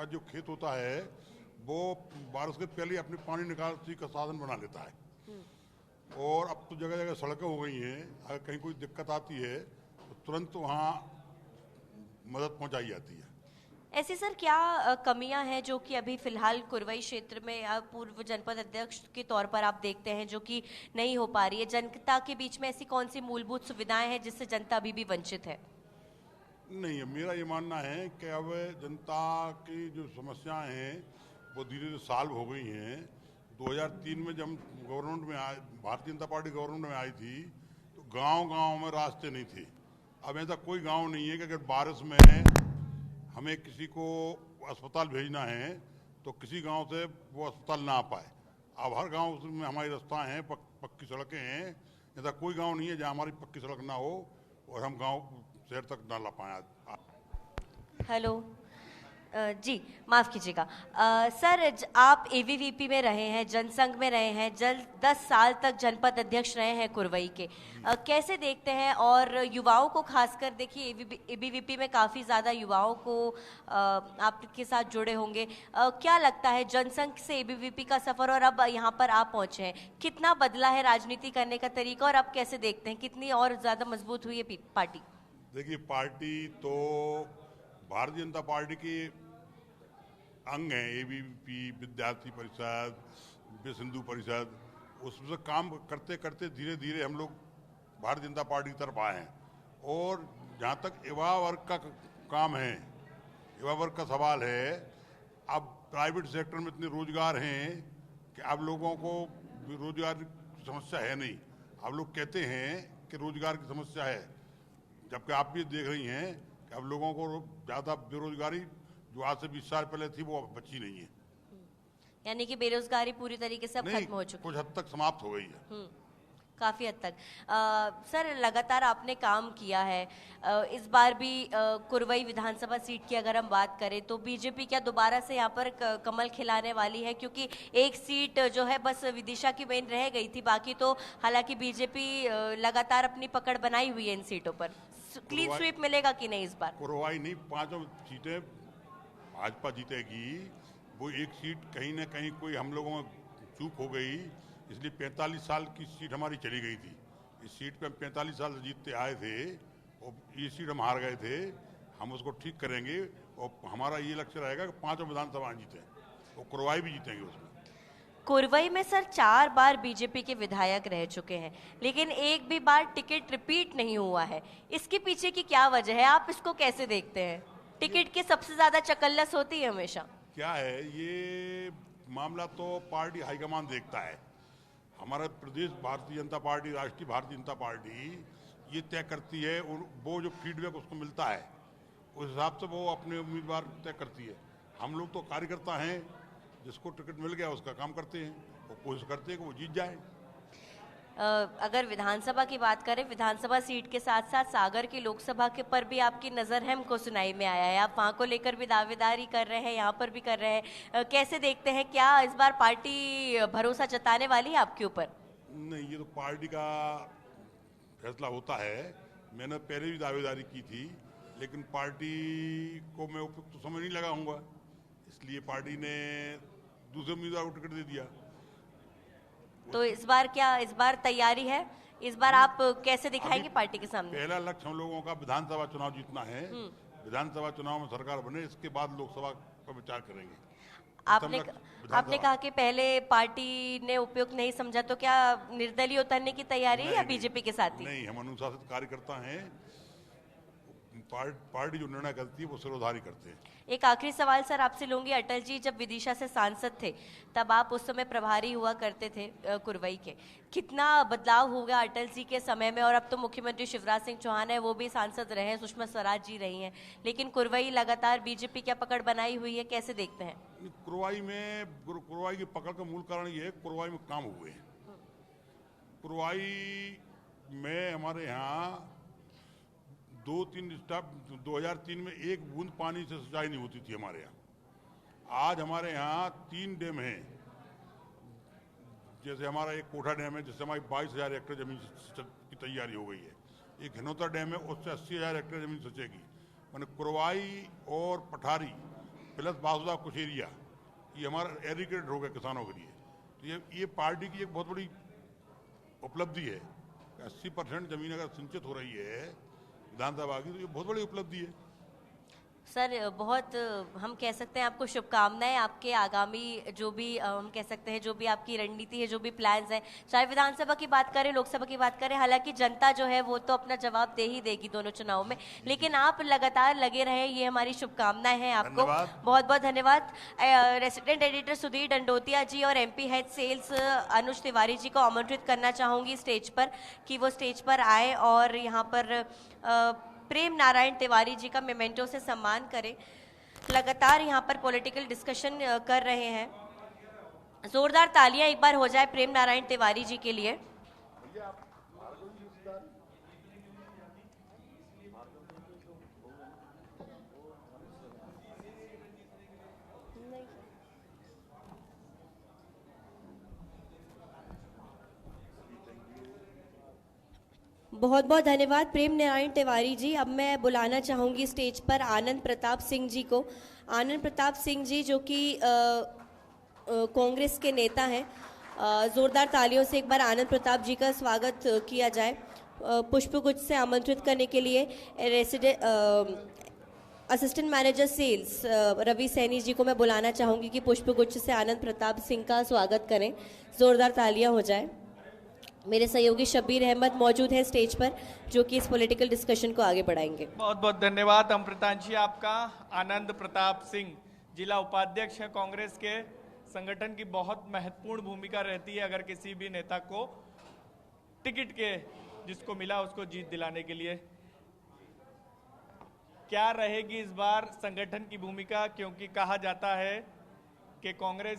का जो खेत होता है वो बारिश के पहले अपनी पानी निकासी का साधन बना लेता है। और अब तो जगह जगह सड़कें हो गई हैं, अगर कहीं कोई दिक्कत आती है तो तुरंत वहाँ मदद पहुँचाई जाती है। ऐसी सर क्या कमियां हैं जो कि अभी फिलहाल कुरवई क्षेत्र में पूर्व जनपद अध्यक्ष के तौर पर आप देखते हैं जो कि नहीं हो पा रही है? जनता के बीच में ऐसी कौन सी मूलभूत सुविधाएं हैं जिससे जनता अभी भी वंचित है? नहीं, मेरा ये मानना है कि अब जनता की जो समस्याएं हैं वो धीरे धीरे सॉल्व हो गई हैं। 2003 में जब गवर्नमेंट में भारतीय जनता पार्टी गवर्नमेंट में आई थी तो गांव-गांव में रास्ते नहीं थे। अब ऐसा कोई गांव नहीं है कि अगर बारिश में हमें किसी को अस्पताल भेजना है तो किसी गांव से वो अस्पताल ना आ पाए। अब हर गांव में हमारी रास्ता हैं, पक्की सड़कें हैं। ऐसा कोई गांव नहीं है जहां हमारी पक्की सड़क ना हो और हम गांव शहर तक ना ला पाए। हेलो जी, माफ़ कीजिएगा सर, आप एबीवीपी में रहे हैं, जनसंघ में रहे हैं, 10 साल तक जनपद अध्यक्ष रहे हैं कुरवई के। कैसे देखते हैं? और युवाओं को खासकर देखिए, एबीवीपी में काफ़ी ज़्यादा युवाओं को आपके साथ जुड़े होंगे। क्या लगता है जनसंघ से एबीवीपी का सफ़र और अब यहाँ पर आप पहुँचे हैं, कितना बदला है राजनीति करने का तरीका? और आप कैसे देखते हैं कितनी और ज़्यादा मजबूत हुई है पार्टी? देखिए, पार्टी तो भारतीय जनता पार्टी के अंग हैं, एबीवीपी, विद्यार्थी परिषद, विश्व हिंदू परिषद। उसमें काम करते करते धीरे धीरे हम लोग भारतीय जनता पार्टी की तरफ आए हैं। और जहाँ तक युवा वर्ग का काम है, युवा वर्ग का सवाल है, अब प्राइवेट सेक्टर में इतने रोजगार हैं कि अब लोगों को रोजगार की समस्या है नहीं। अब लोग कहते हैं कि रोजगार की समस्या है, जबकि आप भी देख रही हैं कि अब लोगों को ज़्यादा बेरोजगारी जो आज से 20 साल पहले थी वो अब बची नहीं है। यानी कि बेरोजगारी पूरी तरीके से अब खत्म हो चुकी है, कुछ हद तक समाप्त हो गई है। काफ़ी हद तक। सर, लगातार आपने काम किया है, इस बार भी कुरवई विधानसभा सीट की अगर हम बात करें तो बीजेपी क्या दोबारा से यहाँ पर कमल खिलाने वाली है? क्योंकि एक सीट जो है बस विदिशा की मेन रह गई थी, बाकी तो हालांकि बीजेपी लगातार अपनी पकड़ बनाई हुई है इन सीटों पर। क्लीन स्वीप मिलेगा कि नहीं इस बार? कुरवाई नहीं, 5 सीटें भाजपा जीतेगी। वो एक सीट कहीं ना कहीं कोई हम लोगों में चूक हो गई, इसलिए 45 साल की सीट हमारी चली गई थी। इस सीट पे हम 45 साल से जीतते आए थे और ये सीट हम हार गए थे। हम उसको ठीक करेंगे और हमारा ये लक्ष्य रहेगा कि 5 विधानसभा जीतें और कुरवाई भी जीतेंगे। उसमें कुरवई में सर 4 बार बीजेपी के विधायक रह चुके हैं, लेकिन एक भी बार टिकट रिपीट नहीं हुआ है। इसके पीछे की क्या वजह है? आप इसको कैसे देखते हैं? टिकट की सबसे ज्यादा चकल्लस होती है हमेशा। क्या है ये मामला, तो पार्टी हाईकमान देखता है। हमारा प्रदेश भारतीय जनता पार्टी, राष्ट्रीय भारतीय जनता पार्टी ये तय करती है और वो जो फीडबैक उसको मिलता है उस हिसाब से वो अपने उम्मीदवार तय करती है। हम लोग तो कार्यकर्ता हैं, जिसको टिकट मिल गया उसका काम करते हैं और कोशिश करते हैं कि वो जीत जाए। अगर विधानसभा की बात करें, विधानसभा सीट के साथ साथ सागर की लोकसभा के पर भी आपकी नज़र है, हमको सुनाई में आया है। आप वहाँ को लेकर भी दावेदारी कर रहे हैं, यहाँ पर भी कर रहे हैं। कैसे देखते हैं, क्या इस बार पार्टी भरोसा जताने वाली है आपके ऊपर? नहीं, ये तो पार्टी का फैसला होता है। मैंने पहले भी दावेदारी की थी, लेकिन पार्टी को मैं उपयुक्त तो समय नहीं लगाऊंगा, इसलिए पार्टी ने दूसरे उम्मीदवार को टिकट दे दिया। तो इस बार तैयारी है? इस बार आप कैसे दिखाएंगे पार्टी के सामने? पहला लक्ष्य हम लोगों का विधानसभा चुनाव जीतना है। विधानसभा चुनाव में सरकार बने, इसके बाद लोकसभा पर विचार करेंगे। आपने कहा कि पहले पार्टी ने उपयुक्त नहीं समझा, तो क्या निर्दलीय उतरने की तैयारी है या बीजेपी के साथ ही? नहीं, हम अनुशासित कार्यकर्ता हैं। पार्टी जो निर्णय करती है वो सिरोधारी करते हैं। एक आखिरी सवाल सर आपसे लूंगी। अटल जी जब विदिशा से सांसद थे तब आप उस समय प्रभारी हुआ करते थे कुरवई के। कितना बदलाव हो गया अटल जी के समय में? और अब तो मुख्यमंत्री शिवराज सिंह चौहान है, वो भी सांसद रहे हैं, सुषमा स्वराज जी रही हैं, लेकिन कुरवई लगातार बीजेपी क्या पकड़ बनाई हुई है, कैसे देखते हैं? कुरवाई की पकड़ का मूल कारण ये है, कुरवाई में काम हुए हैं। कुरवाई में हमारे यहाँ 2003 में एक बूंद पानी से सिंचाई नहीं होती थी हमारे यहाँ। आज हमारे यहाँ 3 डैम हैं। जैसे हमारा एक कोठा डैम है, जिससे हमारी 22,000 हेक्टेयर जमीन की तैयारी हो गई है। एक हिनौता डैम है, उससे 80,000 हेक्टेयर जमीन सिंचेगी। मैंने कुरवाई और पठारी प्लस बासुदा कुछ एरिया, ये हमारा एरिकेट हो गया किसानों के लिए। तो ये पार्टी की एक बहुत बड़ी उपलब्धि है। 80% जमीन अगर सिंचित हो रही है विधानसभा की, तो ये बहुत बड़ी उपलब्धि है। सर बहुत हम कह सकते हैं आपको शुभकामनाएं, आपके आगामी जो भी हम कह सकते हैं जो भी आपकी रणनीति है, जो भी प्लान्स है, चाहे विधानसभा की बात करें, लोकसभा की बात करें, हालांकि जनता जो है वो तो अपना जवाब दे ही देगी दोनों चुनाव में, लेकिन आप लगातार लगे रहे, ये हमारी शुभकामनाएं हैं आपको। बहुत बहुत धन्यवाद। रेसिडेंट एडिटर सुधीर डंडोतिया जी और MP हेड सेल्स अनुज तिवारी जी को आमंत्रित करना चाहूंगी स्टेज पर, कि वो स्टेज पर आए और यहाँ पर प्रेम नारायण तिवारी जी का मेमेंटो से सम्मान करें। लगातार यहाँ पर पॉलिटिकल डिस्कशन कर रहे हैं। जोरदार तालियां एक बार हो जाए प्रेम नारायण तिवारी जी के लिए। बहुत बहुत धन्यवाद प्रेम नारायण तिवारी जी। अब मैं बुलाना चाहूँगी स्टेज पर आनंद प्रताप सिंह जी को। आनंद प्रताप सिंह जी जो कि कांग्रेस के नेता हैं, ज़ोरदार तालियों से एक बार आनंद प्रताप जी का स्वागत किया जाए। पुष्पगुच्छ से आमंत्रित करने के लिए assistant manager sales Ravi Saini ji को मैं बुलाना चाहूँगी कि पुष्पगुच्छ से आनंद प्रताप सिंह का स्वागत करें। ज़ोरदार तालियां हो जाए। मेरे सहयोगी शब्बीर अहमद मौजूद हैं स्टेज पर, जो कि इस पॉलिटिकल डिस्कशन को आगे बढ़ाएंगे। बहुत बहुत धन्यवाद अमृतांशी आपका। आनंद प्रताप सिंह जिला उपाध्यक्ष है कांग्रेस के। संगठन की बहुत महत्वपूर्ण भूमिका रहती है अगर किसी भी नेता को टिकट के जिसको मिला उसको जीत दिलाने के लिए। क्या रहेगी इस बार संगठन की भूमिका, क्योंकि कहा जाता है कि कांग्रेस